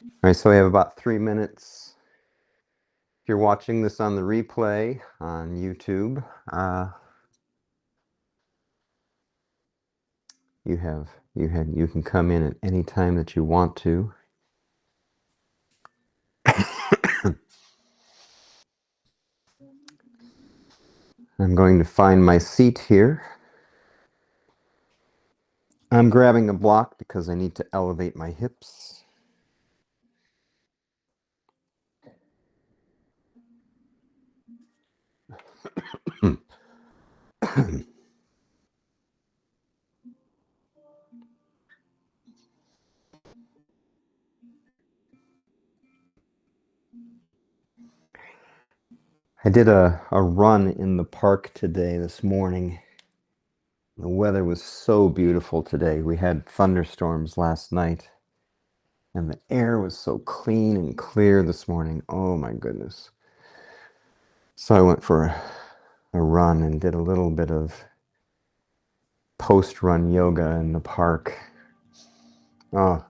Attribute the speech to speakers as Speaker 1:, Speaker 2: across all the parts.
Speaker 1: All right, so we have about 3 minutes. If you're watching this on the replay on YouTube, you can come in at any time that you want to. I'm going to find my seat here. I'm grabbing a block because I need to elevate my hips. I did a run in the park this morning. The weather was so beautiful today. We had thunderstorms last night, and the air was so clean and clear this morning. Oh my goodness. So I went for a run and did a little bit of post-run yoga in the park. Oh,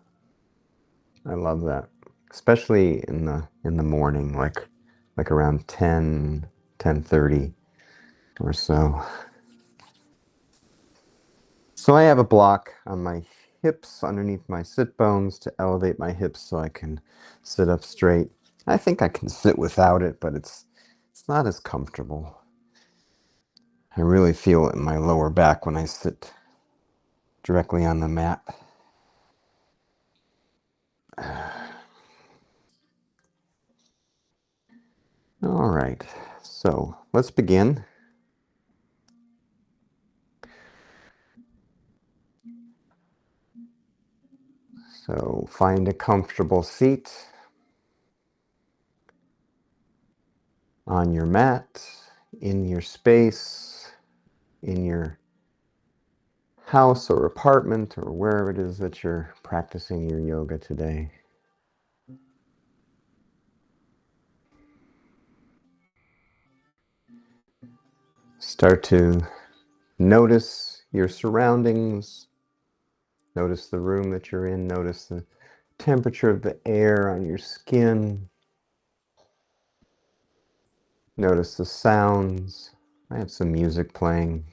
Speaker 1: I love that. Especially in the morning, like around 10:30 or so. So I have a block on my hips underneath my sit bones to elevate my hips so I can sit up straight. I think I can sit without it, but it's not as comfortable. I really feel it in my lower back when I sit directly on the mat. All right, so let's begin. So find a comfortable seat on your mat, in your space, in your house or apartment or wherever it is that you're practicing your yoga today. Start to notice your surroundings. Notice the room that you're in. Notice the temperature of the air on your skin. Notice the sounds. I have some music playing.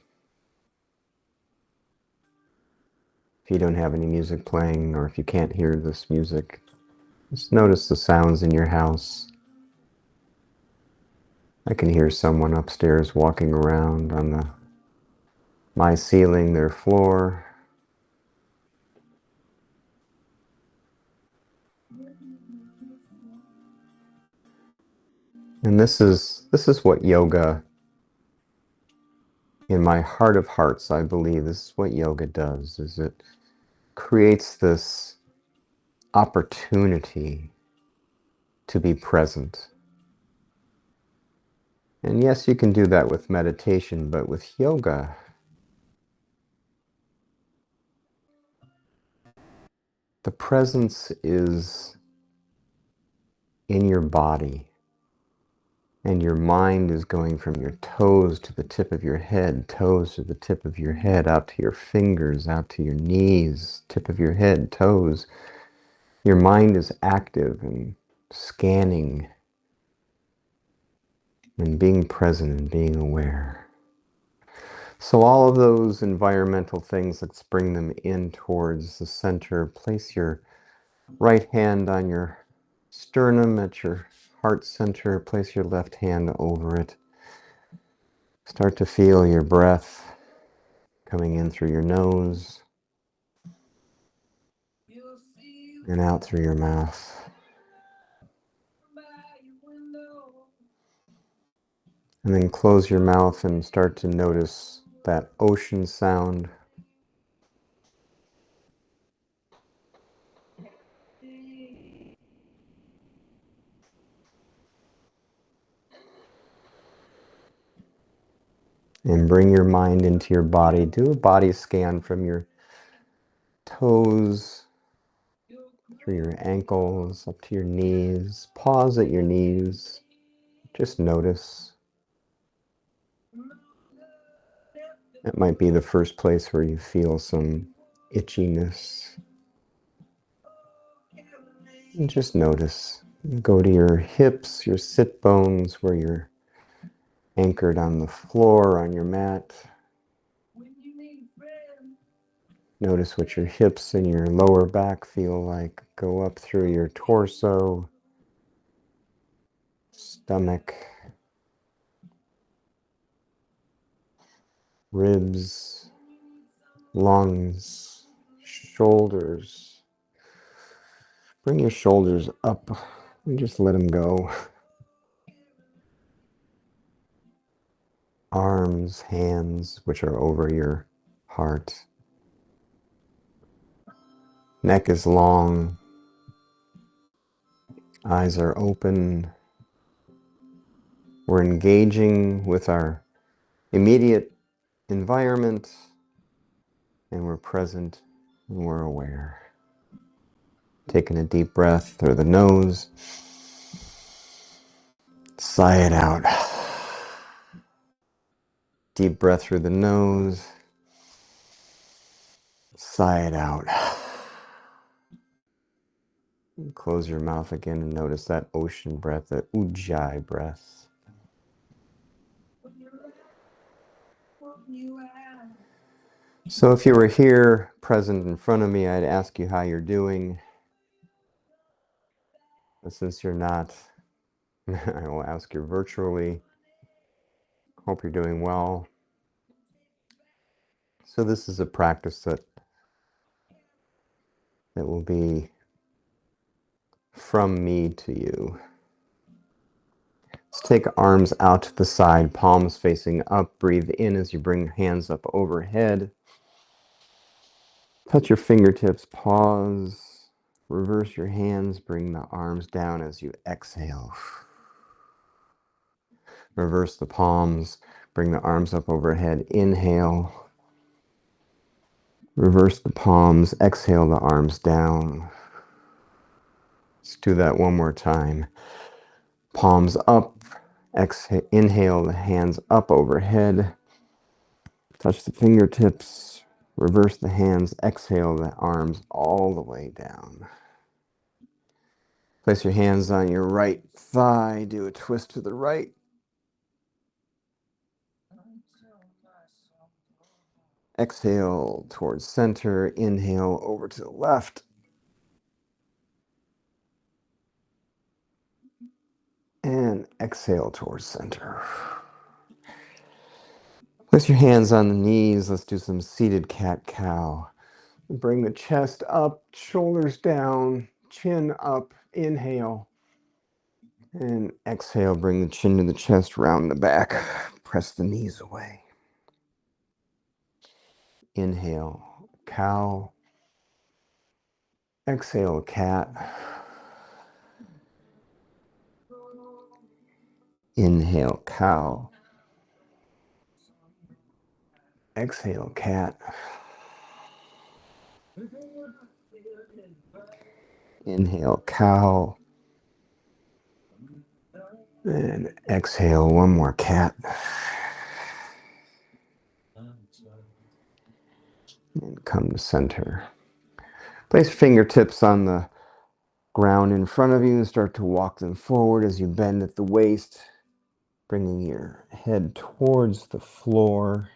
Speaker 1: If you don't have any music playing, or if you can't hear this music, just notice the sounds in your house. I can hear someone upstairs walking around on my ceiling, their floor. And this is what yoga, in my heart of hearts, I believe this is what yoga does, is it creates this opportunity to be present. And yes, you can do that with meditation, but with yoga, the presence is in your body. And your mind is going from your toes to the tip of your head, toes to the tip of your head, out to your fingers, out to your knees, tip of your head, toes. Your mind is active and scanning and being present and being aware. So all of those environmental things, let's bring them in towards the center. Place your right hand on your sternum at your heart center. Place your left hand over it. Start to feel your breath coming in through your nose and out through your mouth. And then close your mouth and start to notice that ocean sound. And bring your mind into your body. Do a body scan from your toes, through your ankles, up to your knees. Pause at your knees. Just notice. That might be the first place where you feel some itchiness. And just notice. Go to your hips, your sit bones, where you're anchored on the floor, on your mat. Notice what your hips and your lower back feel like. Go up through your torso, stomach, ribs, lungs, shoulders. Bring your shoulders up and just let them go. Arms, hands, which are over your heart. Neck is long. Eyes are open. We're engaging with our immediate environment, and we're present and we're aware. Taking a deep breath through the nose. Sigh it out. Deep breath through the nose. Sigh it out. Close your mouth again and notice that ocean breath, that ujjayi breath. So if you were here present in front of me, I'd ask you how you're doing. But since you're not, I will ask you virtually. Hope you're doing well. So this is a practice that will be from me to you. Let's take arms out to the side, palms facing up. Breathe in as you bring your hands up overhead. Touch your fingertips, pause. Reverse your hands, bring the arms down as you exhale. Reverse the palms, bring the arms up overhead. Inhale. Reverse the palms, exhale the arms down. Let's do that one more time. Palms up, exhale, inhale the hands up overhead. Touch the fingertips, reverse the hands, exhale the arms all the way down. Place your hands on your right thigh, do a twist to the right. Exhale towards center, inhale over to the left. And exhale towards center. Place your hands on the knees. Let's do some seated cat-cow. Bring the chest up, shoulders down, chin up. Inhale. And exhale, bring the chin to the chest, round the back. Press the knees away. Inhale, cow. Exhale, cat. Inhale, cow. Exhale, cat. Inhale, cow. And exhale, one more cat. And come to center. Place fingertips on the ground in front of you and start to walk them forward as you bend at the waist, bringing your head towards the floor.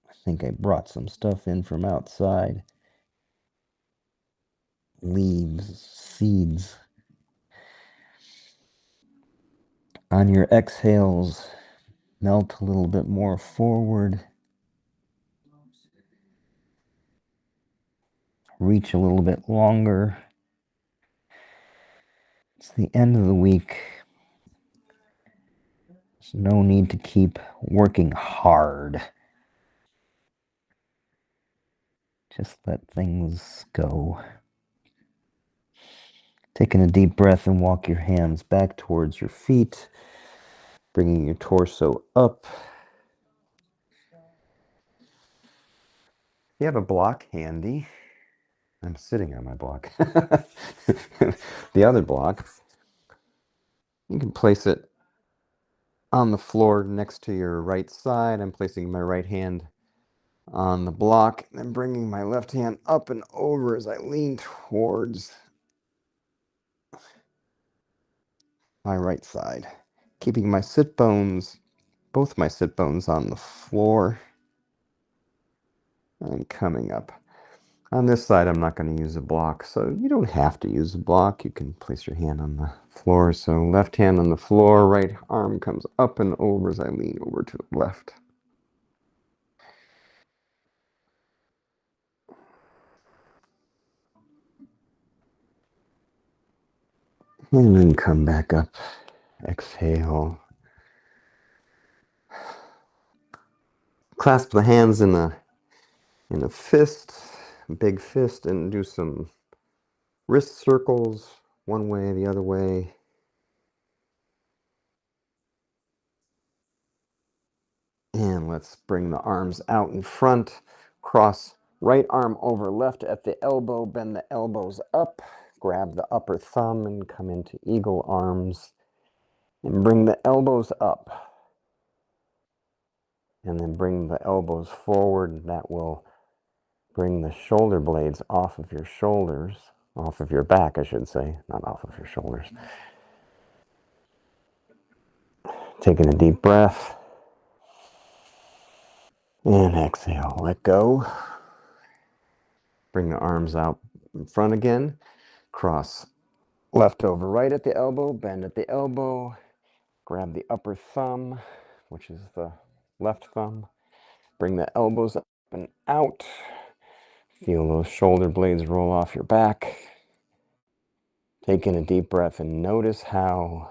Speaker 1: I think I brought some stuff in from outside. Leaves, seeds. On your exhales, melt a little bit more forward. Reach a little bit longer. It's the end of the week. There's no need to keep working hard. Just let things go. Taking a deep breath and walk your hands back towards your feet, bringing your torso up. If you have a block handy, I'm sitting on my block. The other block, you can place it on the floor next to your right side. I'm placing my right hand on the block, and then bringing my left hand up and over as I lean towards my right side, keeping my sit bones, both my sit bones on the floor, and coming up. On this side, I'm not going to use a block, so you don't have to use a block. You can place your hand on the floor. So left hand on the floor, right arm comes up and over as I lean over to the left. And then come back up. Exhale. Clasp the hands in a fist, a big fist, and do some wrist circles, one way, the other way. And let's bring the arms out in front. Cross right arm over left at the elbow, bend the elbows up, grab the upper thumb and come into eagle arms. And bring the elbows up. And then bring the elbows forward. That will bring the shoulder blades off of your shoulders, off of your back, I should say, not off of your shoulders. Taking a deep breath. And exhale, let go. Bring the arms out in front again. Cross left over right at the elbow, bend at the elbow. Grab the upper thumb, which is the left thumb. Bring the elbows up and out. Feel those shoulder blades roll off your back. Take in a deep breath and notice how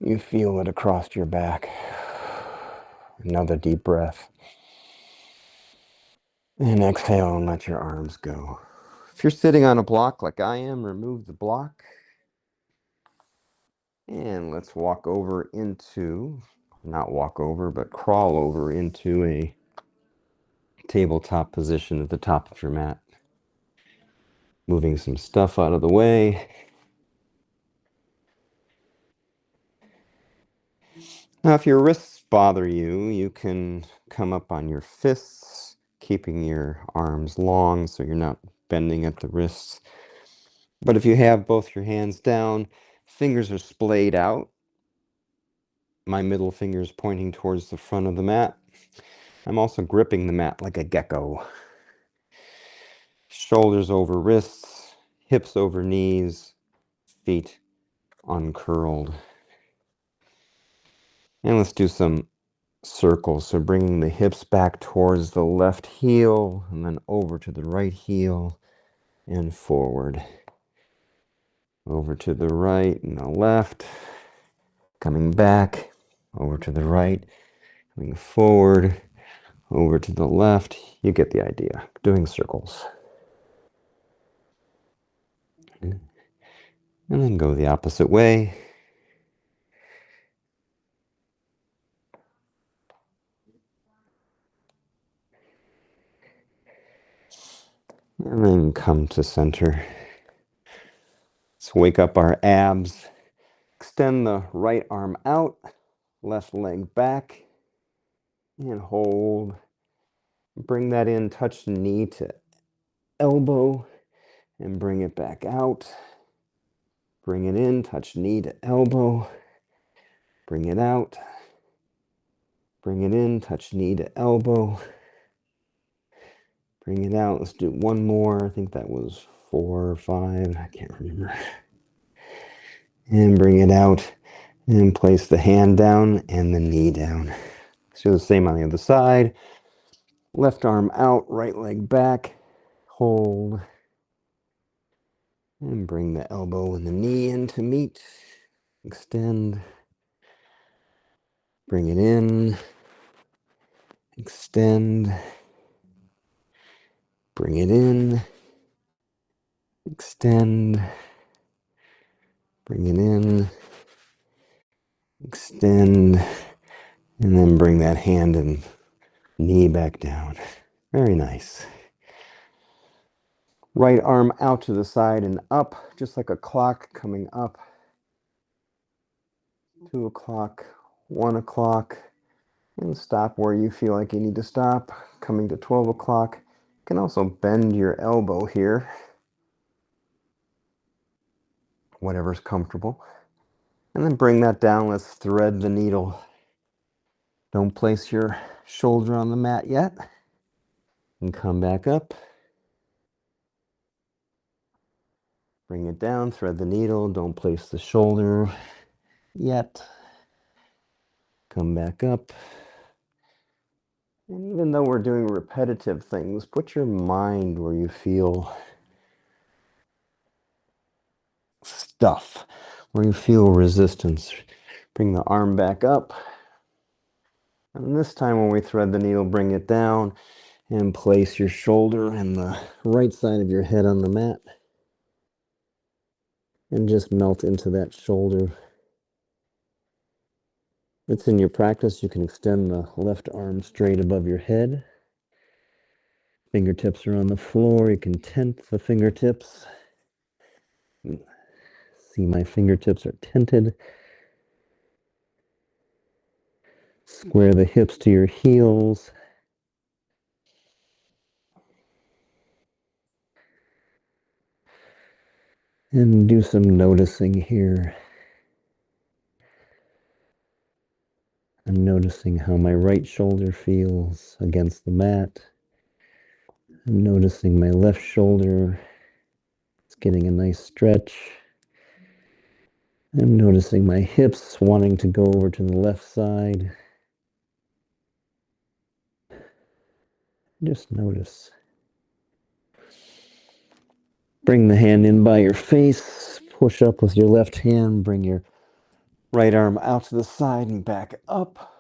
Speaker 1: you feel it across your back. Another deep breath. And exhale and let your arms go. If you're sitting on a block like I am, remove the block. And let's walk over into, not walk over, but crawl over into a tabletop position at the top of your mat. Moving some stuff out of the way. Now, if your wrists bother you, you can come up on your fists, keeping your arms long so you're not bending at the wrists. But if you have both your hands down, fingers are splayed out. My middle finger is pointing towards the front of the mat. I'm also gripping the mat like a gecko. Shoulders over wrists, hips over knees, feet uncurled. And let's do some circles. So bringing the hips back towards the left heel and then over to the right heel and forward. Over to the right and the left. Coming back, over to the right, coming forward, over to the left. You get the idea. Doing circles. And then go the opposite way. And then come to center. Let's wake up our abs. Extend the right arm out, left leg back, and hold. Bring that in, touch the knee to elbow, and bring it back out. Bring it in, touch knee to elbow, bring it out. Bring it in, touch knee to elbow. Bring it out. Let's do one more. I think that was 4 or 5. I can't remember. And bring it out and place the hand down and the knee down. Let's do the same on the other side. Left arm out, right leg back. Hold. And bring the elbow and the knee in to meet. Extend. Bring it in. Extend. Bring it in. Extend. Bring it in. Extend. And then bring that hand and knee back down. Very nice. Right arm out to the side and up, just like a clock coming up. 2 o'clock, 1 o'clock, And stop where you feel like you need to stop. Coming to 12 o'clock. You can also bend your elbow here, whatever's comfortable. And then bring that down. Let's thread the needle. Don't place your shoulder on the mat yet. And come back up. Bring it down, thread the needle. Don't place the shoulder yet. Come back up. And even though we're doing repetitive things, put your mind where you feel stuff, where you feel resistance. Bring the arm back up. And this time when we thread the needle, bring it down and place your shoulder and the right side of your head on the mat. And just melt into that shoulder. It's in your practice. You can extend the left arm straight above your head. Fingertips are on the floor. You can tent the fingertips. See, my fingertips are tented. Square the hips to your heels. And do some noticing here. I'm noticing how my right shoulder feels against the mat. I'm noticing my left shoulder. It's getting a nice stretch. I'm noticing my hips wanting to go over to the left side. Just notice. Bring the hand in by your face. Push up with your left hand. Bring your right arm out to the side and back up.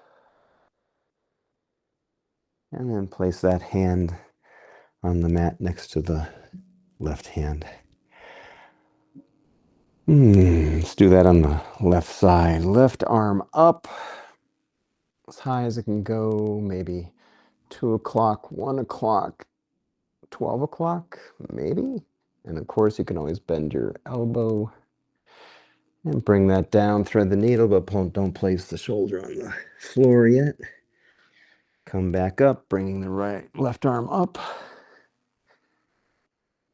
Speaker 1: And then place that hand on the mat next to the left hand. Let's do that on the left side. Left arm up as high as it can go, maybe 2 o'clock, 1 o'clock, 12 o'clock, maybe. And of course, you can always bend your elbow and bring that down. Thread the needle, but don't place the shoulder on the floor yet. Come back up, bringing the left arm up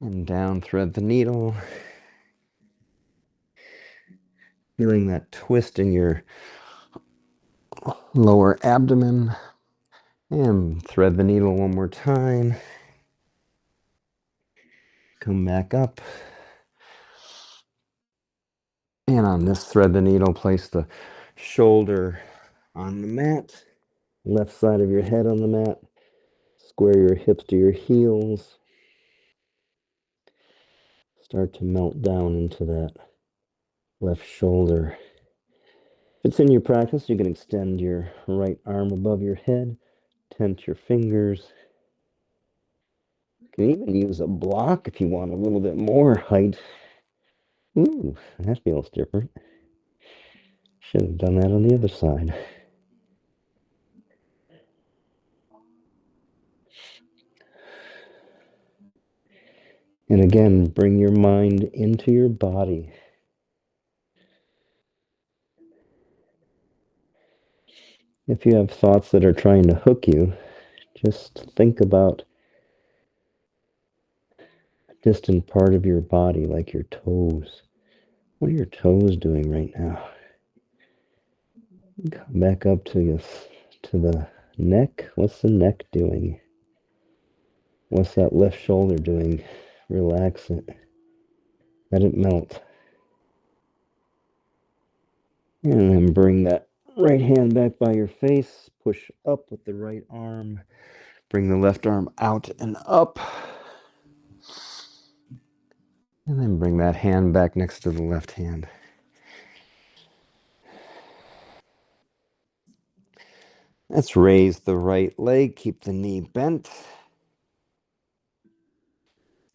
Speaker 1: and down. Thread the needle. Feeling that twist in your lower abdomen. And thread the needle one more time. Come back up. And on this, thread the needle, place the shoulder on the mat. Left side of your head on the mat. Square your hips to your heels. Start to melt down into that left shoulder. If it's in your practice, you can extend your right arm above your head, tent your fingers. You can even use a block if you want a little bit more height. Ooh, that feels different. Should have done that on the other side. And again, bring your mind into your body. If you have thoughts that are trying to hook you, just think about a distant part of your body, like your toes. What are your toes doing right now? Come back up to the neck. What's the neck doing? What's that left shoulder doing? Relax it. Let it melt. And then bring that right hand back by your face. Push up with the right arm. Bring the left arm out and up. And then bring that hand back next to the left hand. Let's raise the right leg. Keep the knee bent.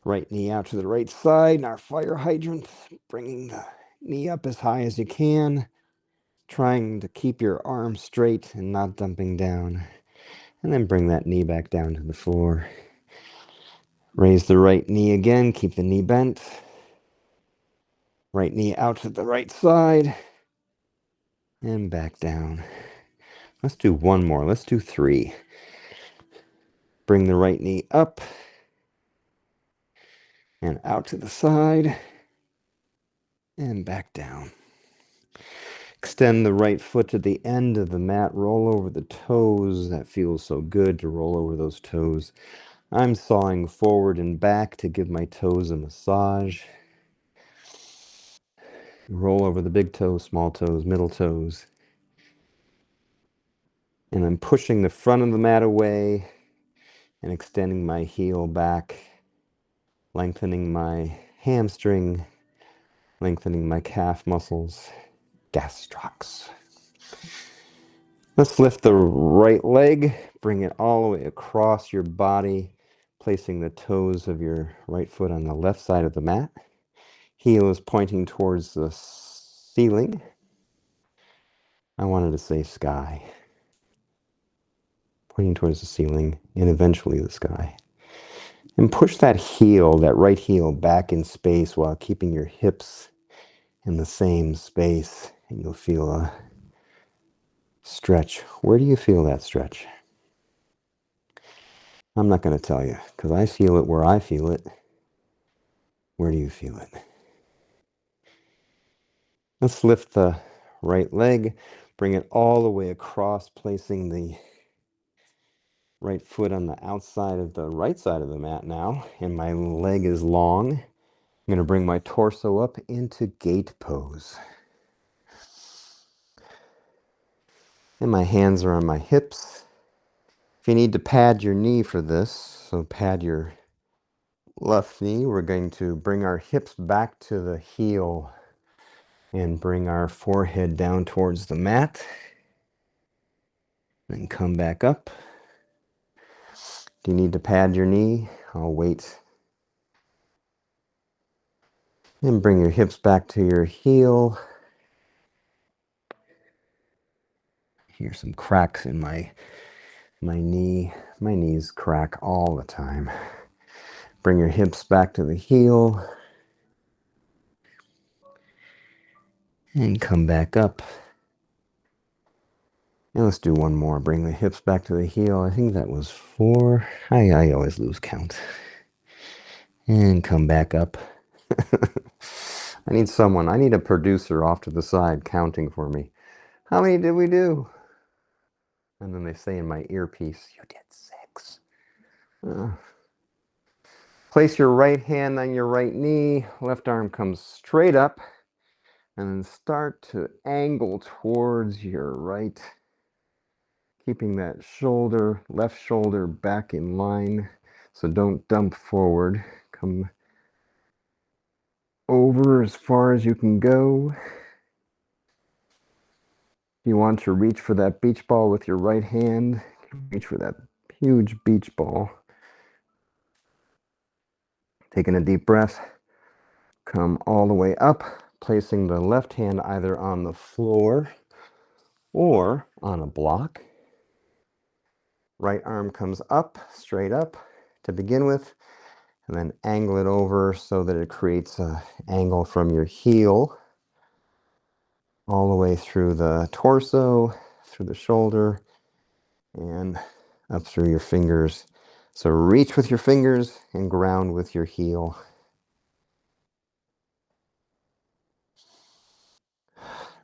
Speaker 1: Right knee out to the right side. And our fire hydrant. Bringing the knee up as high as you can. Trying to keep your arm straight and not dumping down. And then bring that knee back down to the floor. Raise the right knee again. Keep the knee bent. Right knee out to the right side. And back down. Let's do one more. Let's do 3. Bring the right knee up and out to the side and back down. Extend the right foot to the end of the mat. Roll over the toes. That feels so good to roll over those toes. I'm sawing forward and back to give my toes a massage. Roll over the big toes, small toes, middle toes. And I'm pushing the front of the mat away and extending my heel back, lengthening my hamstring, lengthening my calf muscles, gastrocs. Let's lift the right leg, bring it all the way across your body, placing the toes of your right foot on the left side of the mat. Heel is pointing towards the ceiling. I wanted to say sky. Pointing towards the ceiling and eventually the sky. And push that heel, that right heel, back in space while keeping your hips in the same space. And you'll feel a stretch. Where do you feel that stretch? I'm not going to tell you because I feel it where I feel it. Where do you feel it? Let's lift the right leg, bring it all the way across, placing the right foot on the outside of the right side of the mat now, and my leg is long. I'm going to bring my torso up into gate pose. And my hands are on my hips. If you need to pad your knee for this, so pad your left knee, we're going to bring our hips back to the heel and bring our forehead down towards the mat. Then come back up. Do you need to pad your knee? I'll wait. And bring your hips back to your heel. Hear some cracks in my knee. My knees crack all the time. Bring your hips back to the heel. And come back up. And let's do one more. Bring the hips back to the heel. I think that was 4. I always lose count. And come back up. I need a producer off to the side counting for me. How many did we do? And then they say in my earpiece, you did 6. Place your right hand on your right knee. Left arm comes straight up. And then start to angle towards your right. Keeping that shoulder, left shoulder back in line. So don't dump forward. Come over as far as you can go. You want to reach for that beach ball with your right hand. Reach for that huge beach ball. Taking a deep breath. Come all the way up, placing the left hand either on the floor or on a block. Right arm comes up, straight up to begin with, and then angle it over so that it creates an angle from your heel all the way through the torso, through the shoulder, and up through your fingers. So reach with your fingers and ground with your heel.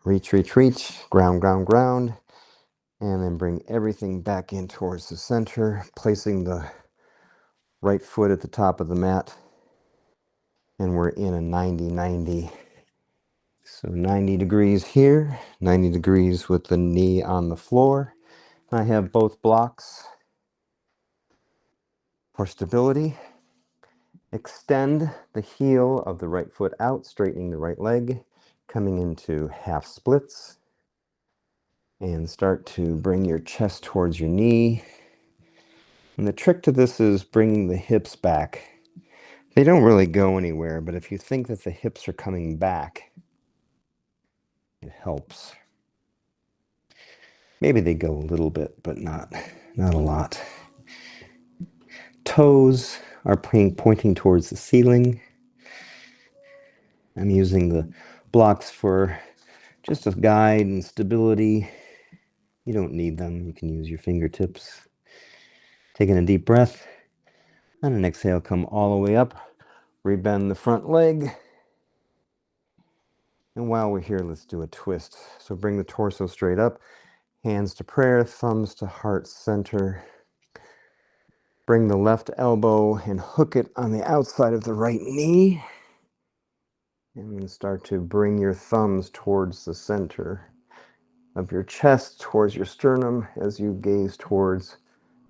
Speaker 1: Reach, reach, reach, ground, ground, ground. And then bring everything back in towards the center, placing the right foot at the top of the mat. And we're in a 90-90. So 90 degrees here, 90 degrees with the knee on the floor. I have both blocks for stability. Extend the heel of the right foot out, straightening the right leg, coming into half splits. And start to bring your chest towards your knee. And the trick to this is bringing the hips back. They don't really go anywhere, but if you think that the hips are coming back, it helps. Maybe they go a little bit, but not a lot. Toes are pointing towards the ceiling. I'm using the blocks for just a guide and stability. You don't need them. You can use your fingertips. Taking a deep breath. On an exhale, come all the way up. Rebend the front leg. And while we're here, let's do a twist. So bring the torso straight up. Hands to prayer, thumbs to heart center. Bring the left elbow and hook it on the outside of the right knee. And then start to bring your thumbs towards the center of your chest, towards your sternum as you gaze towards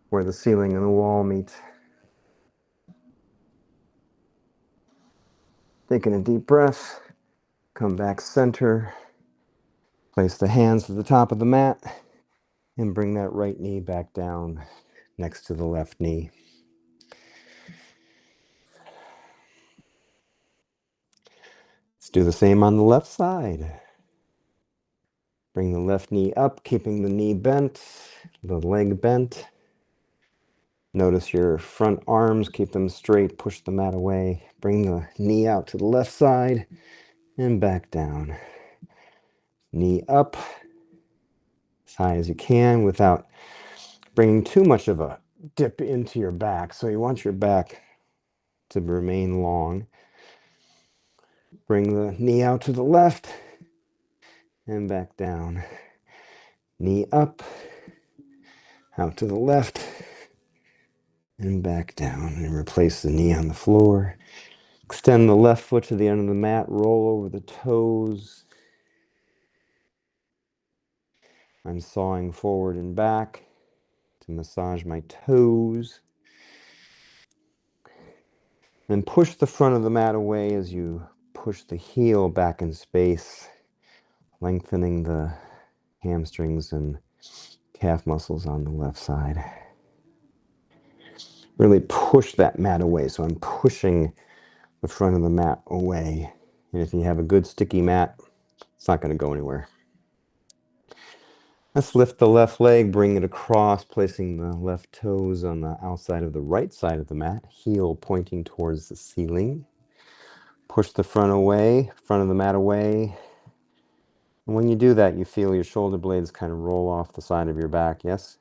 Speaker 1: where the ceiling and the wall meet. Taking a deep breath, come back center. Place the hands at the top of the mat and bring that right knee back down next to the left knee. Let's do the same on the left side. Bring the left knee up, keeping the knee bent, the leg bent. Notice your front arms, keep them straight, push the mat away. Bring the knee out to the left side and back down. Knee up as high as you can without bringing too much of a dip into your back. So you want your back to remain long. Bring the knee out to the left and back down. Knee up, out to the left and back down. And replace the knee on the floor. Extend the left foot to the end of the mat. Roll over the toes. I'm sawing forward and back to massage my toes. Then push the front of the mat away as you push the heel back in space, lengthening the hamstrings and calf muscles on the left side. Really push that mat away. So I'm pushing the front of the mat away. And if you have a good sticky mat, it's not going to go anywhere. Let's lift the left leg, bring it across, placing the left toes on the outside of the right side of the mat, heel pointing towards the ceiling. Push the front of the mat away. And when you do that, you feel your shoulder blades kind of roll off the side of your back, yes?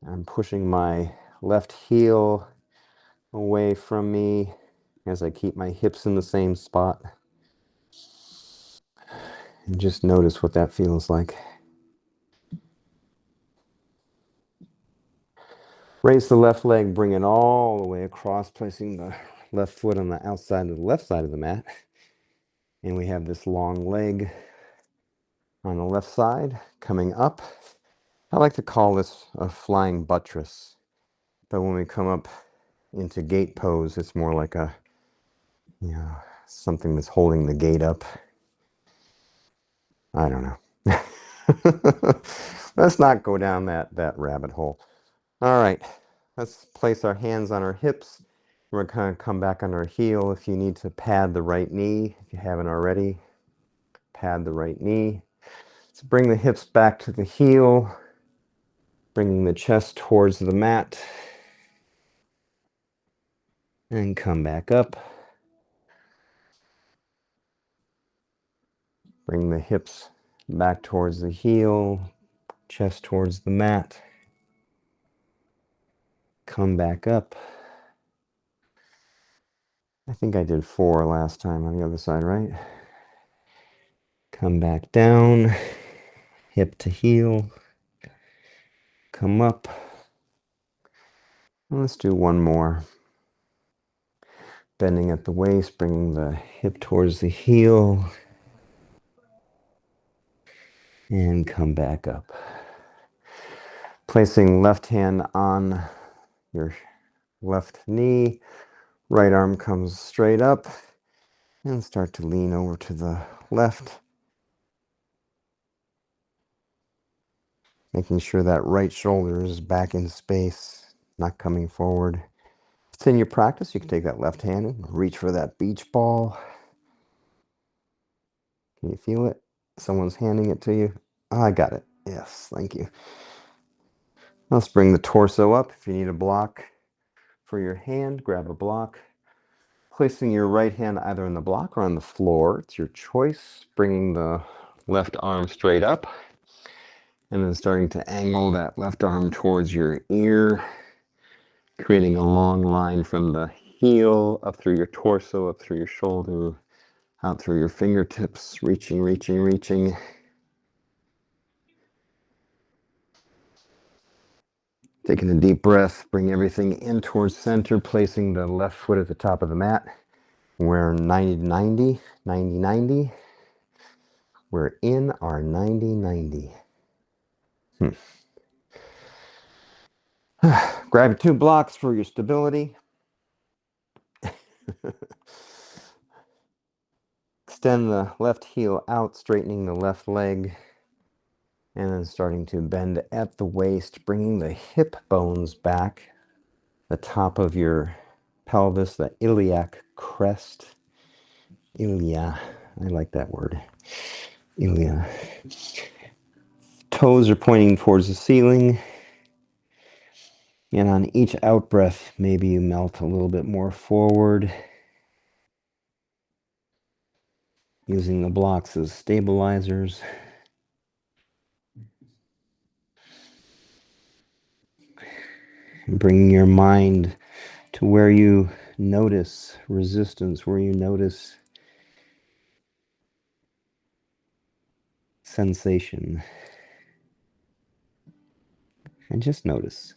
Speaker 1: I'm pushing my left heel away from me as I keep my hips in the same spot. And just notice what that feels like. Raise the left leg, bring it all the way across, placing the left foot on the outside of the left side of the mat. And we have this long leg on the left side coming up. I like to call this a flying buttress. But when we come up into gate pose, it's more like a, something that's holding the gate up. I don't know. Let's not go down that rabbit hole. All right, let's place our hands on our hips. We're going to come back on our heel. If you need to pad the right knee, if you haven't already, pad the right knee. Let's bring the hips back to the heel, bringing the chest towards the mat. And come back up. Bring the hips back towards the heel, chest towards the mat. Come back up. I think I did 4 last time on the other side, right? Come back down, hip to heel. Come up. And let's do one more. Bending at the waist, bringing the hip towards the heel. And come back up. Placing left hand on your left knee. Right arm comes straight up. And start to lean over to the left. Making sure that right shoulder is back in space, not coming forward. If it's in your practice, you can take that left hand and reach for that beach ball. Can you feel it? Someone's handing it to you. Oh, I got it. Yes, thank you. Let's bring the torso up. If you need a block for your hand, grab a block. Placing your right hand either on the block or on the floor. It's your choice. Bringing the left arm straight up. And then starting to angle that left arm towards your ear, creating a long line from the heel up through your torso, up through your shoulder, out through your fingertips, reaching, reaching, reaching. Taking a deep breath, bring everything in towards center, placing the left foot at the top of the mat. We're 90-90, 90-90. We're in our 90-90. Grab your 2 blocks for your stability. Extend the left heel out, straightening the left leg. And then starting to bend at the waist, bringing the hip bones back. The top of your pelvis, the iliac crest. Ilia, I like that word. Ilia. Toes are pointing towards the ceiling. And on each out breath, maybe you melt a little bit more forward, using the blocks as stabilizers. And bringing your mind to where you notice resistance, where you notice sensation. And just notice.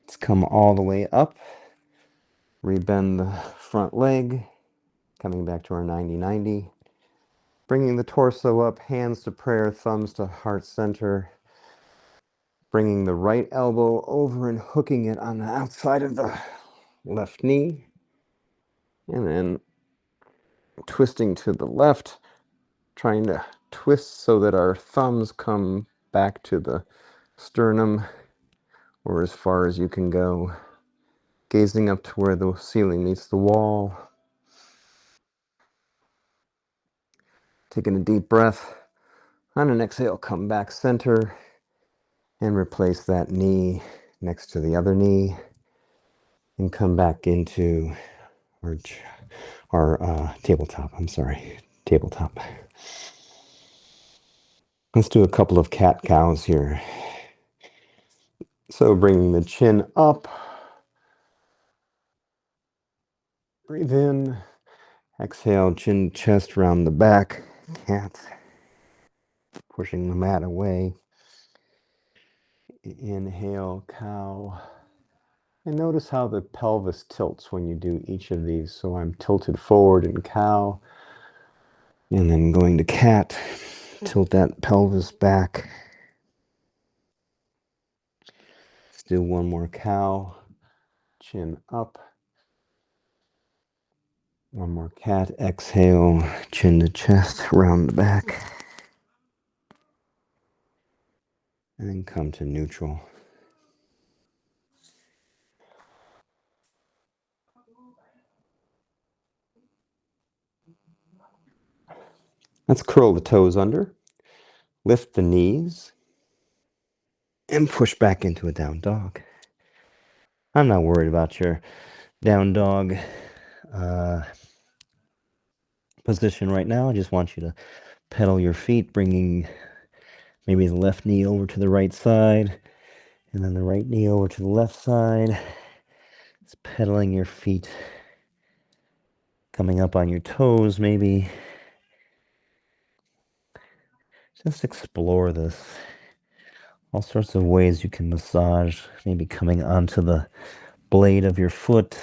Speaker 1: Let's come all the way up. Rebend the front leg, coming back to our 90-90. Bringing the torso up, hands to prayer, thumbs to heart center. Bringing the right elbow over and hooking it on the outside of the left knee. And then twisting to the left, trying to twist so that our thumbs come back to the sternum or as far as you can go. Gazing up to where the ceiling meets the wall. Taking a deep breath. On an exhale, come back center and replace that knee next to the other knee and come back into our tabletop. I'm sorry, tabletop. Let's do a couple of cat-cows here. So bringing the chin up. Breathe in. Exhale, chin, chest, round the back. Cat. Pushing the mat away. Inhale, cow. And notice how the pelvis tilts when you do each of these. So I'm tilted forward in cow. And then going to cat. Tilt that pelvis back. Let's do one more cow. Chin up. One more cat. Exhale, chin to chest, round the back. And then come to neutral. Let's curl the toes under. Lift the knees. And push back into a down dog. I'm not worried about your down dog position right now. I just want you to pedal your feet, bringing maybe the left knee over to the right side, and then the right knee over to the left side. It's pedaling your feet, coming up on your toes, maybe. Just explore this. All sorts of ways you can massage, maybe coming onto the blade of your foot,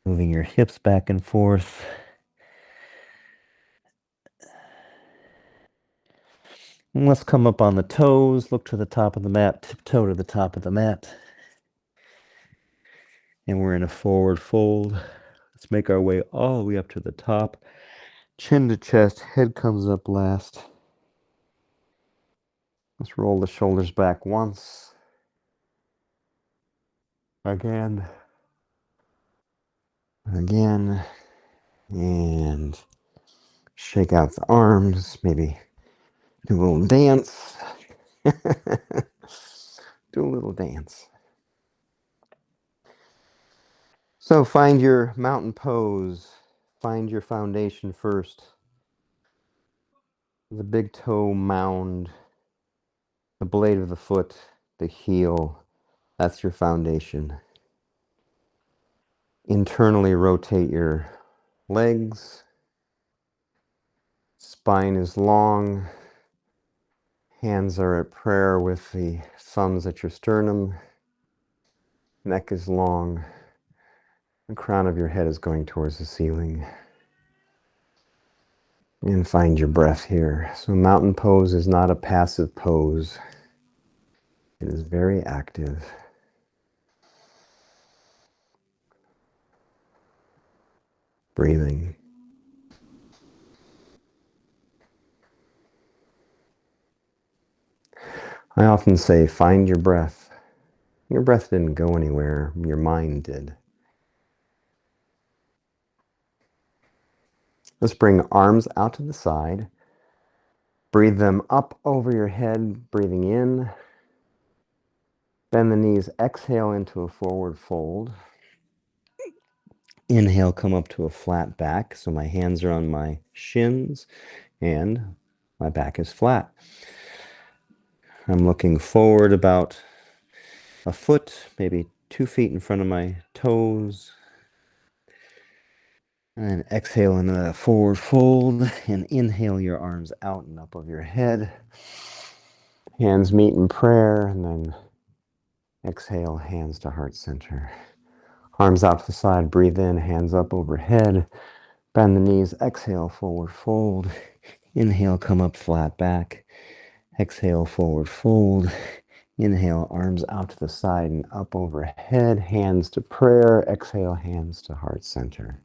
Speaker 1: moving your hips back and forth. And let's come up on the toes, look to the top of the mat, tiptoe to the top of the mat. And we're in a forward fold. Let's make our way all the way up to the top. Chin to chest, head comes up last. Let's roll the shoulders back once. Again. Again. And shake out the arms. Maybe do a little dance. Do a little dance. So find your mountain pose. Find your foundation first. The big toe mound, the blade of the foot, the heel, that's your foundation. Internally rotate your legs. Spine is long. Hands are at prayer with the thumbs at your sternum. Neck is long. The crown of your head is going towards the ceiling. And find your breath here. So mountain pose is not a passive pose. It is very active. Breathing. I often say, find your breath. Your breath didn't go anywhere. Your mind did. Let's bring arms out to the side. Breathe them up over your head, breathing in. Bend the knees, exhale into a forward fold. Inhale, come up to a flat back. So my hands are on my shins and my back is flat. I'm looking forward about a foot, maybe 2 feet in front of my toes. And exhale in a forward fold and inhale your arms out and up over your head. Hands meet in prayer and then exhale, hands to heart center. Arms out to the side, breathe in, hands up overhead. Bend the knees, exhale, forward fold. Inhale, come up flat back. Exhale, forward fold. Inhale, arms out to the side and up overhead. Hands to prayer. Exhale, hands to heart center.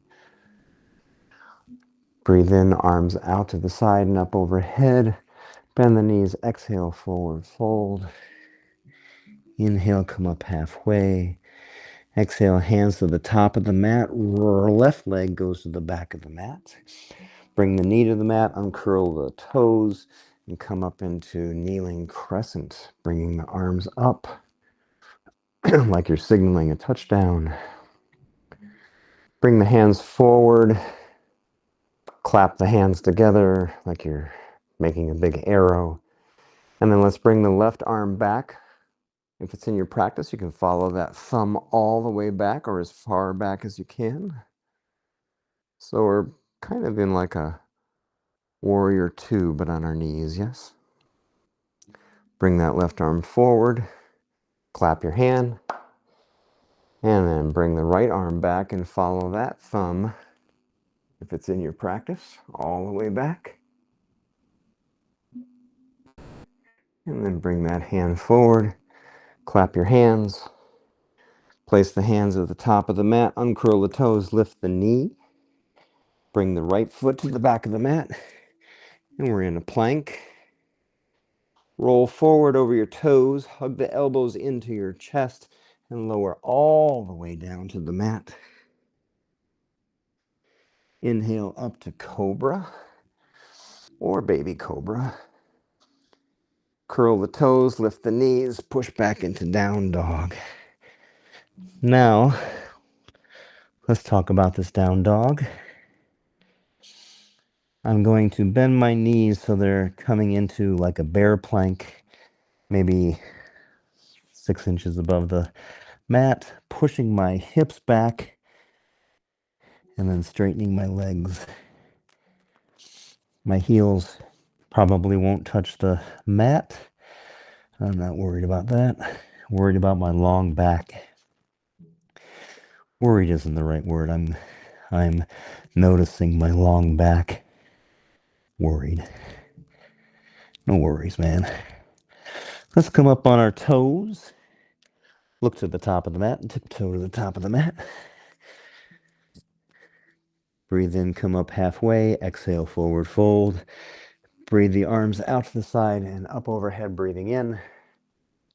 Speaker 1: Breathe in, arms out to the side and up overhead. Bend the knees, exhale, forward fold. Inhale, come up halfway. Exhale, hands to the top of the mat. Left leg goes to the back of the mat. Bring the knee to the mat, uncurl the toes, and come up into kneeling crescent, bringing the arms up like you're signaling a touchdown. Bring the hands forward. Clap the hands together like you're making a big arrow. And then let's bring the left arm back. If it's in your practice, you can follow that thumb all the way back or as far back as you can. So we're kind of in like a warrior two, but on our knees, yes? Bring that left arm forward. Clap your hand. And then bring the right arm back and follow that thumb, if it's in your practice, all the way back. And then bring that hand forward. Clap your hands. Place the hands at the top of the mat. Uncurl the toes. Lift the knee. Bring the right foot to the back of the mat. And we're in a plank. Roll forward over your toes. Hug the elbows into your chest. And lower all the way down to the mat. Inhale up to cobra or baby cobra. Curl the toes, lift the knees, push back into down dog. Now, let's talk about this down dog. I'm going to bend my knees so they're coming into like a bear plank, maybe 6 inches above the mat, pushing my hips back, and then straightening my legs. My heels probably won't touch the mat. I'm not worried about that. I'm worried about my long back. Worried isn't the right word. I'm noticing my long back. Worried. No worries, man. Let's come up on our toes. Look to the top of the mat and tiptoe to the top of the mat. Breathe in, come up halfway. Exhale, forward fold. Breathe the arms out to the side and up overhead, breathing in.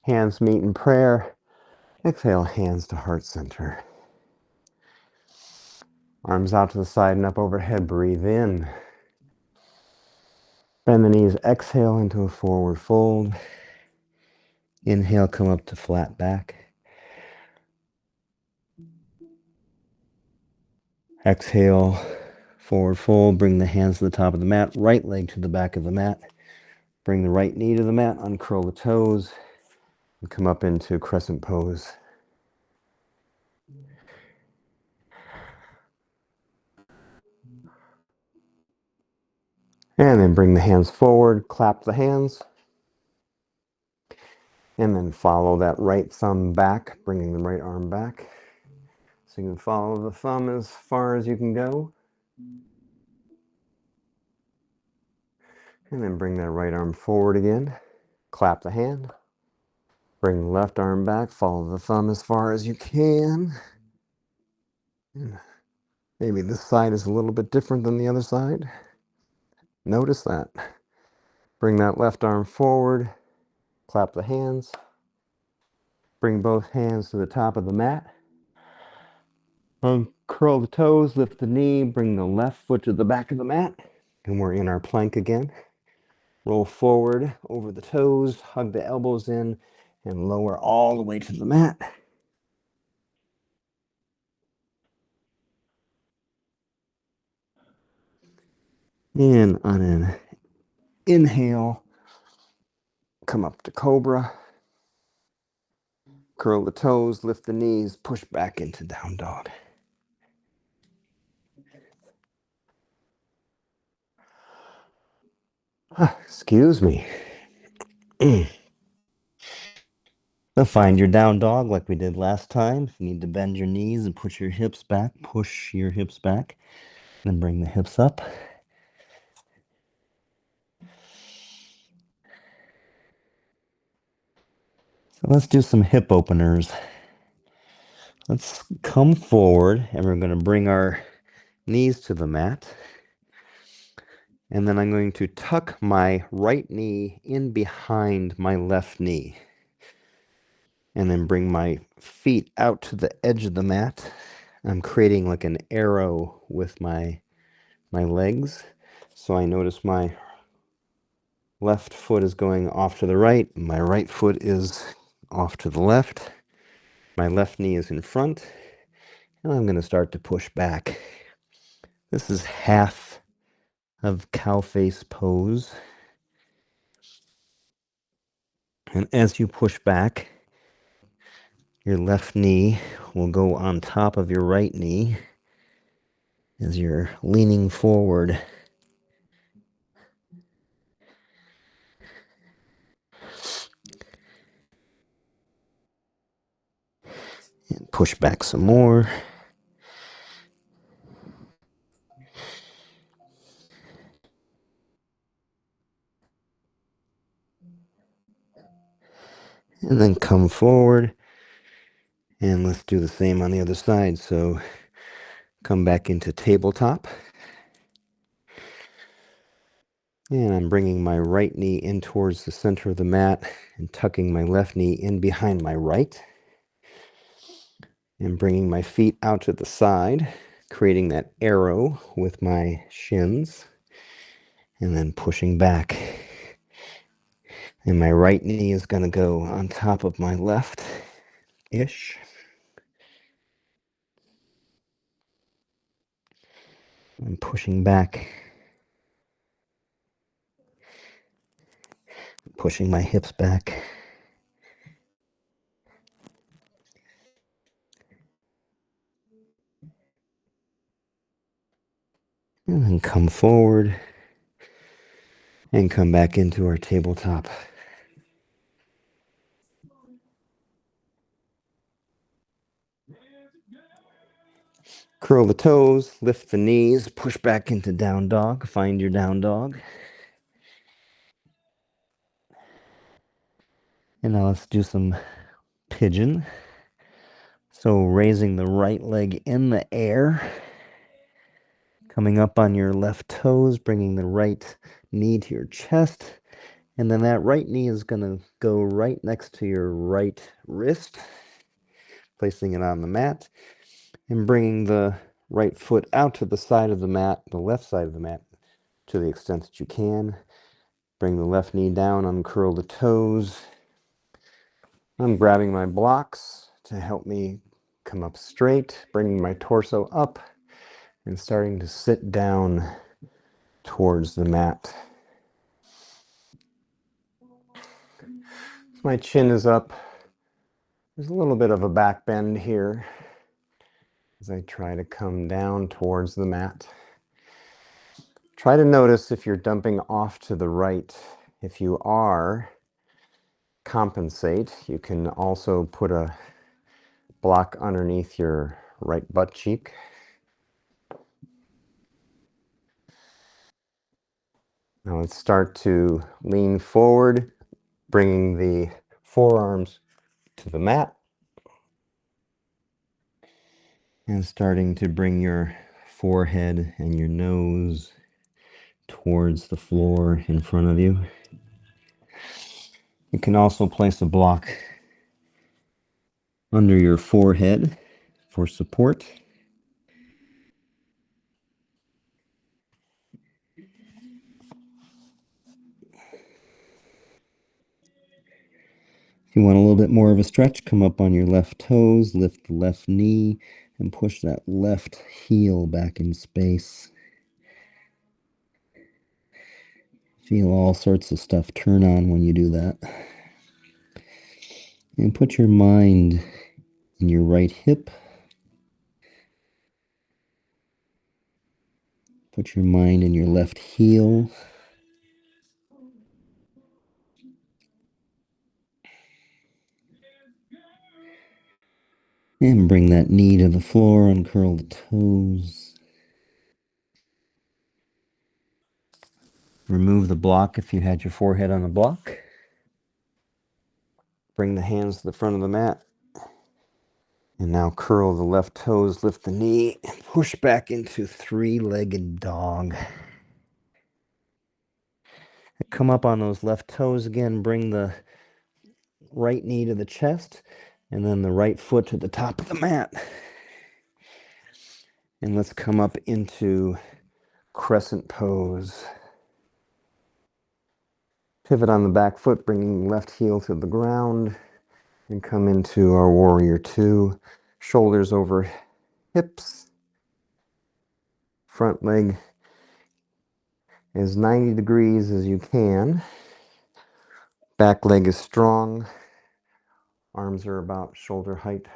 Speaker 1: Hands meet in prayer. Exhale, hands to heart center. Arms out to the side and up overhead, breathe in. Bend the knees, exhale into a forward fold. Inhale, come up to flat back. Exhale, Forward fold, bring the hands to the top of the mat, right leg to the back of the mat. Bring the right knee to the mat, uncurl the toes, and come up into crescent pose. And then bring the hands forward, clap the hands. And then follow that right thumb back, bringing the right arm back. So you can follow the thumb as far as you can go. And then bring that right arm forward again. Clap the hand. Bring the left arm back, follow the thumb as far as you can. And maybe this side is a little bit different than the other side. Notice that. Bring that left arm forward, clap the hands. Bring both hands to the top of the mat. Uncurl the toes, lift the knee, bring the left foot to the back of the mat. And we're in our plank again. Roll forward over the toes, hug the elbows in, and lower all the way to the mat. And on an inhale, come up to cobra. Curl the toes, lift the knees, push back into down dog. Excuse me. So find your down dog like we did last time. If you need to bend your knees and push your hips back, push your hips back. Then bring the hips up. So let's do some hip openers. Let's come forward and we're going to bring our knees to the mat. And then I'm going to tuck my right knee in behind my left knee. And then bring my feet out to the edge of the mat. I'm creating like an arrow with my legs. So I notice my left foot is going off to the right. My right foot is off to the left. My left knee is in front. And I'm going to start to push back. This is half of cow face pose. And as you push back, your left knee will go on top of your right knee as you're leaning forward. And push back some more. And then come forward. And let's do the same on the other side. So come back into tabletop. And I'm bringing my right knee in towards the center of the mat and tucking my left knee in behind my right. And bringing my feet out to the side, creating that arrow with my shins. And then pushing back. And my right knee is going to go on top of my left-ish. I'm pushing back. Pushing my hips back. And then come forward. And come back into our tabletop. Curl the toes, lift the knees, push back into down dog. Find your down dog. And now let's do some pigeon. So raising the right leg in the air. Coming up on your left toes, bringing the right knee to your chest. And then that right knee is going to go right next to your right wrist. Placing it on the mat. And bringing the right foot out to the side of the mat, the left side of the mat, to the extent that you can. Bring the left knee down, uncurl the toes. I'm grabbing my blocks to help me come up straight, bringing my torso up and starting to sit down towards the mat. My chin is up. There's a little bit of a back bend here as I try to come down towards the mat. Try to notice if you're dumping off to the right. If you are, compensate. You can also put a block underneath your right butt cheek. Now let's start to lean forward, bringing the forearms to the mat and starting to bring your forehead and your nose towards the floor in front of you. You can also place a block under your forehead for support. If you want a little bit more of a stretch, come up on your left toes, lift the left knee, and push that left heel back in space. Feel all sorts of stuff turn on when you do that. And put your mind in your right hip. Put your mind in your left heel. And bring that knee to the floor, uncurl the toes. Remove the block if you had your forehead on the block. Bring the hands to the front of the mat. And now curl the left toes, lift the knee, and push back into three-legged dog. Come up on those left toes again, bring the right knee to the chest, and then the right foot to the top of the mat. And let's come up into crescent pose. Pivot on the back foot, bringing left heel to the ground, and come into our warrior two. Shoulders over hips. Front leg as 90 degrees as you can. Back leg is strong. Arms are about shoulder height.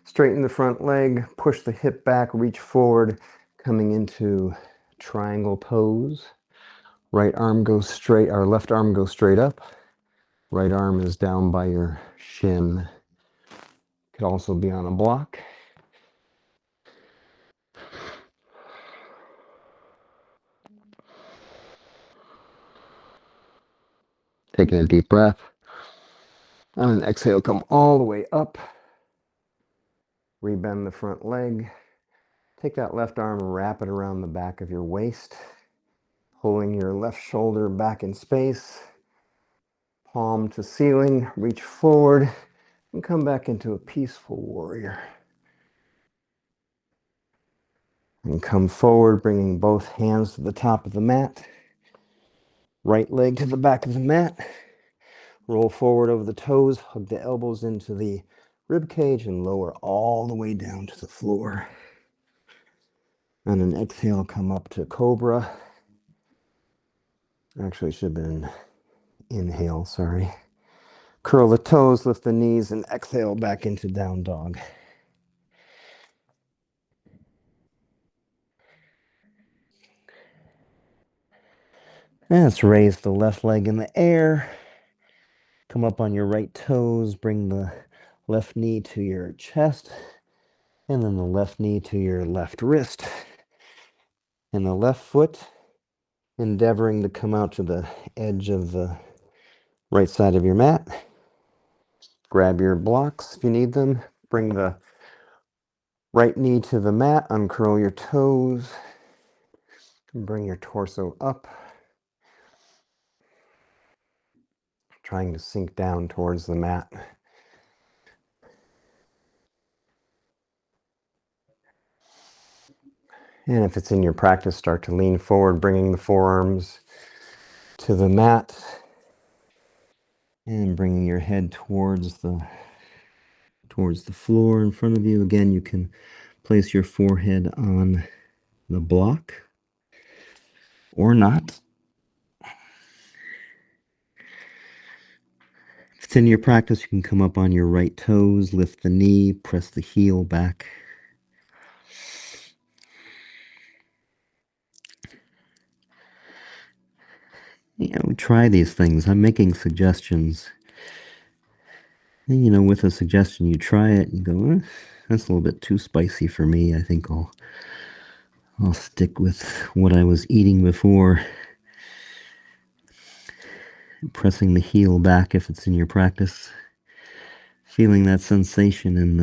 Speaker 1: Straighten the front leg, push the hip back, reach forward, coming into triangle pose. Right arm goes straight, our left arm goes straight up. Right arm is down by your shin. Could also be on a block. Taking a deep breath. On an exhale, come all the way up. Rebend the front leg. Take that left arm and wrap it around the back of your waist. Pulling your left shoulder back in space. Palm to ceiling. Reach forward and come back into a peaceful warrior. And come forward, bringing both hands to the top of the mat. Right leg to the back of the mat. Roll forward over the toes, hug the elbows into the rib cage, and lower all the way down to the floor. On an exhale, come up to cobra. Actually, it should have been inhale, sorry. Curl the toes, lift the knees, and exhale back into down dog. And let's raise the left leg in the air. Come up on your right toes, bring the left knee to your chest, and then the left knee to your left wrist. And the left foot endeavoring to come out to the edge of the right side of your mat. Grab your blocks if you need them. Bring the right knee to the mat, uncurl your toes. Bring your torso up. Trying to sink down towards the mat. And if it's in your practice, start to lean forward, bringing the forearms to the mat. And bringing your head towards towards the floor in front of you. Again, you can place your forehead on the block or not. If it's in your practice, you can come up on your right toes, lift the knee, press the heel back. Try these things. I'm making suggestions. And, with a suggestion, you try it and go, that's a little bit too spicy for me. I think I'll stick with what I was eating before. Pressing the heel back if it's in your practice. Feeling that sensation in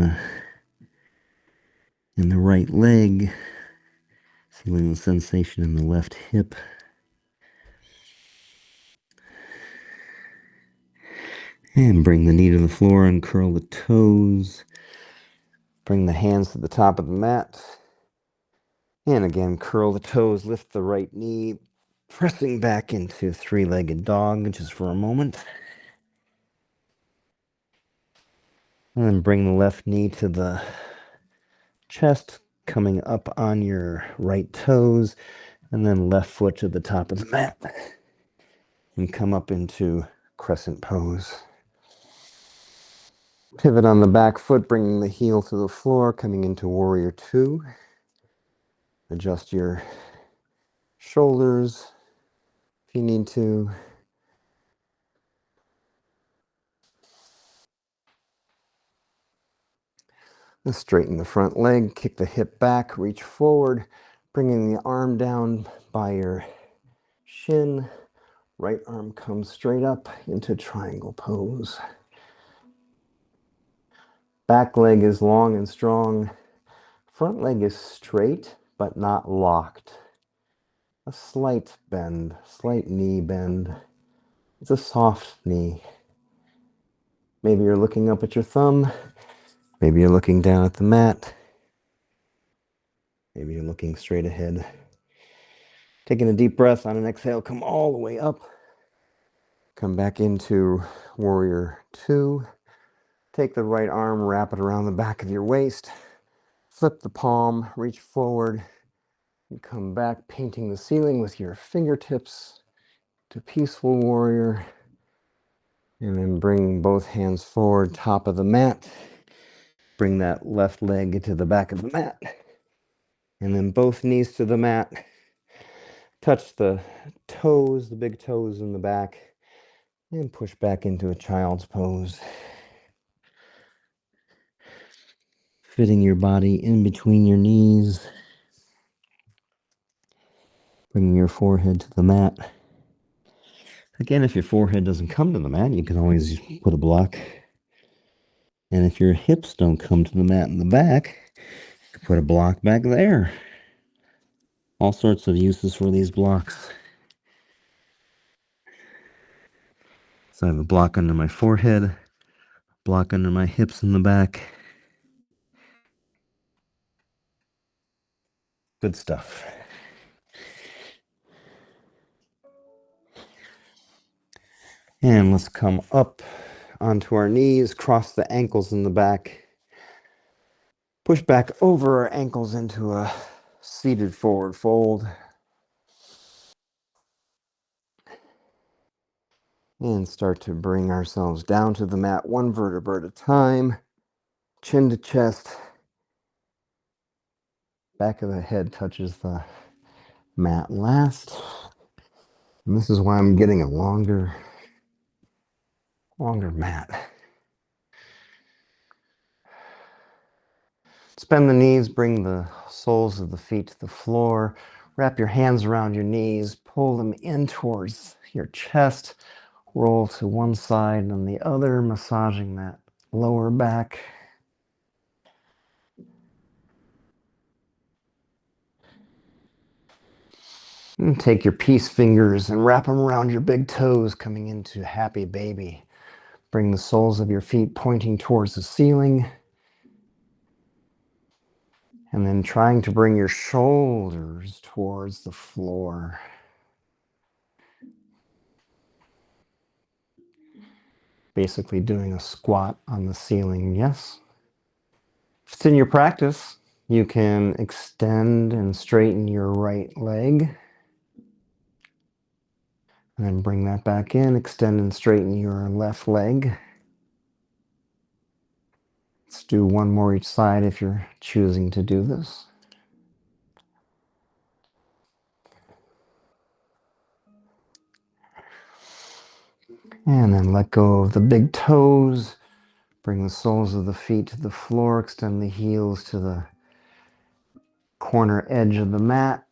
Speaker 1: the right leg. Feeling the sensation in the left hip. And bring the knee to the floor, uncurl the toes. Bring the hands to the top of the mat. And again, curl the toes, lift the right knee, pressing back into three-legged dog just for a moment. And then bring the left knee to the chest, coming up on your right toes, and then left foot to the top of the mat. And come up into crescent pose. Pivot on the back foot, bringing the heel to the floor, coming into warrior two. Adjust your shoulders if you need to. Straighten the front leg, kick the hip back, reach forward, bringing the arm down by your shin. Right arm comes straight up into triangle pose. Back leg is long and strong. Front leg is straight, but not locked. A slight bend, slight knee bend. It's a soft knee. Maybe you're looking up at your thumb. Maybe you're looking down at the mat. Maybe you're looking straight ahead. Taking a deep breath on an exhale, come all the way up. Come back into warrior two. Take the right arm, wrap it around the back of your waist. Flip the palm, reach forward. And come back, painting the ceiling with your fingertips to peaceful warrior. And then bring both hands forward, top of the mat. Bring that left leg to the back of the mat. And then both knees to the mat. Touch the toes, the big toes in the back. And push back into a child's pose. Fitting your body in between your knees. Bringing your forehead to the mat. Again, if your forehead doesn't come to the mat, you can always put a block. And if your hips don't come to the mat in the back, you can put a block back there. All sorts of uses for these blocks. So I have a block under my forehead, block under my hips in the back. Good stuff. And let's come up onto our knees, cross the ankles in the back. Push back over our ankles into a seated forward fold. And start to bring ourselves down to the mat, one vertebra at a time. Chin to chest. Back of the head touches the mat last. And this is why I'm getting a longer mat. Bend the knees, bring the soles of the feet to the floor. Wrap your hands around your knees, pull them in towards your chest. Roll to one side and the other, massaging that lower back. And take your peace fingers and wrap them around your big toes, coming into happy baby. Bring the soles of your feet pointing towards the ceiling. And then trying to bring your shoulders towards the floor. Basically doing a squat on the ceiling, yes? If it's in your practice, you can extend and straighten your right leg. And then bring that back in, extend and straighten your left leg. Let's do one more each side if you're choosing to do this. And then let go of the big toes. Bring the soles of the feet to the floor. Extend the heels to the corner edge of the mat.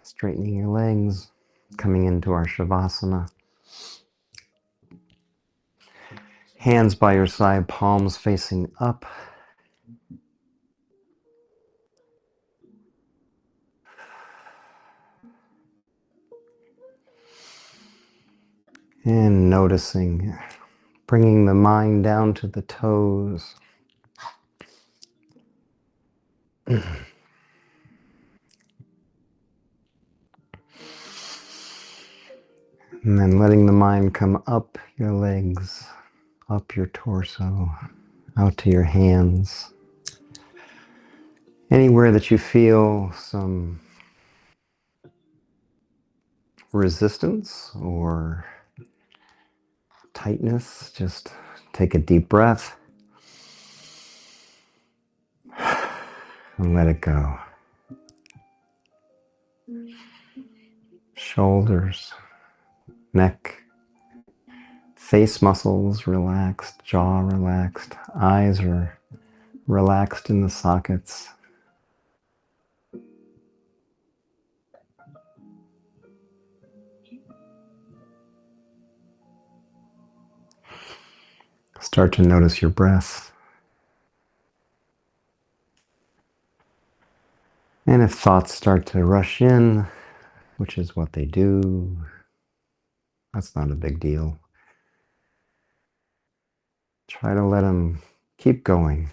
Speaker 1: Straightening your legs. Coming into our Shavasana. Hands by your side, palms facing up. And noticing, bringing the mind down to the toes. And then letting the mind come up your legs, up your torso, out to your hands. Anywhere that you feel some resistance or tightness, just take a deep breath and let it go. Shoulders, neck, face muscles relaxed, jaw relaxed, eyes are relaxed in the sockets. Start to notice your breath. And if thoughts start to rush in, which is what they do, that's not a big deal. Try to let them keep going.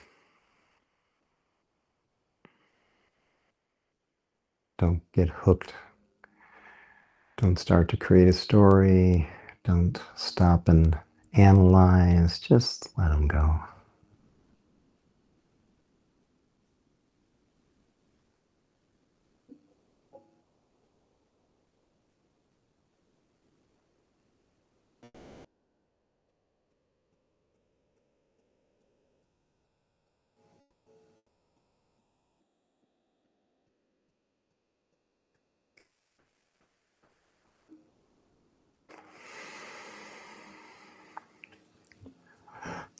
Speaker 1: Don't get hooked. Don't start to create a story. Don't stop and analyze. Just let them go.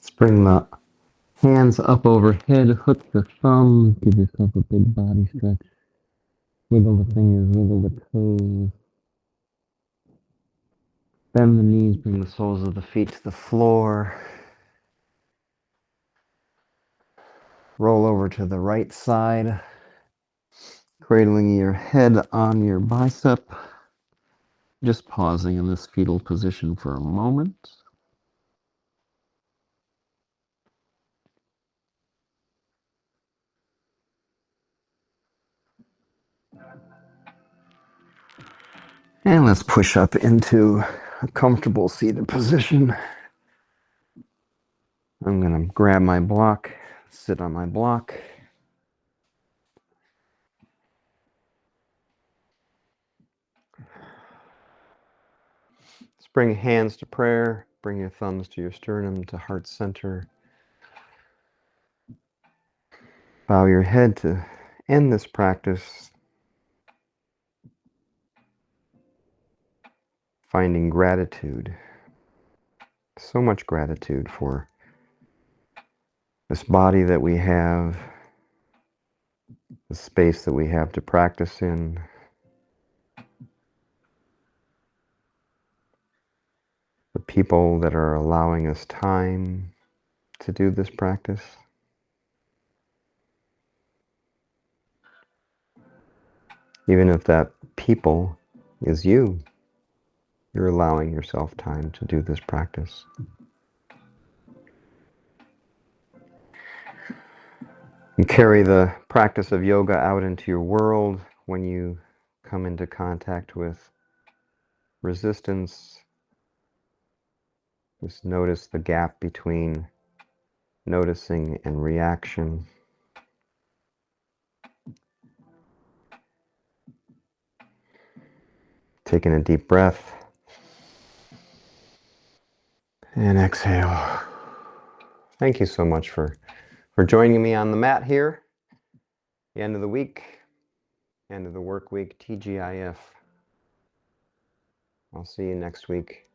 Speaker 1: Let's bring the hands up overhead. Hook the thumbs. Give yourself a big body stretch. Wiggle the fingers. Wiggle the toes. Bend the knees. Bring the soles of the feet to the floor. Roll over to the right side. Cradling your head on your bicep. Just pausing in this fetal position for a moment. And let's push up into a comfortable seated position. I'm going to grab my block, sit on my block. Let's bring hands to prayer. Bring your thumbs to your sternum, to heart center. Bow your head to end this practice. Finding gratitude. So much gratitude for this body that we have, the space that we have to practice in, the people that are allowing us time to do this practice. Even if that people is you, you're allowing yourself time to do this practice. And carry the practice of yoga out into your world. When you come into contact with resistance, just notice the gap between noticing and reaction. Taking a deep breath. And exhale. Thank you so much for joining me on the mat here. The end of the week, end of the work week, TGIF. I'll see you next week.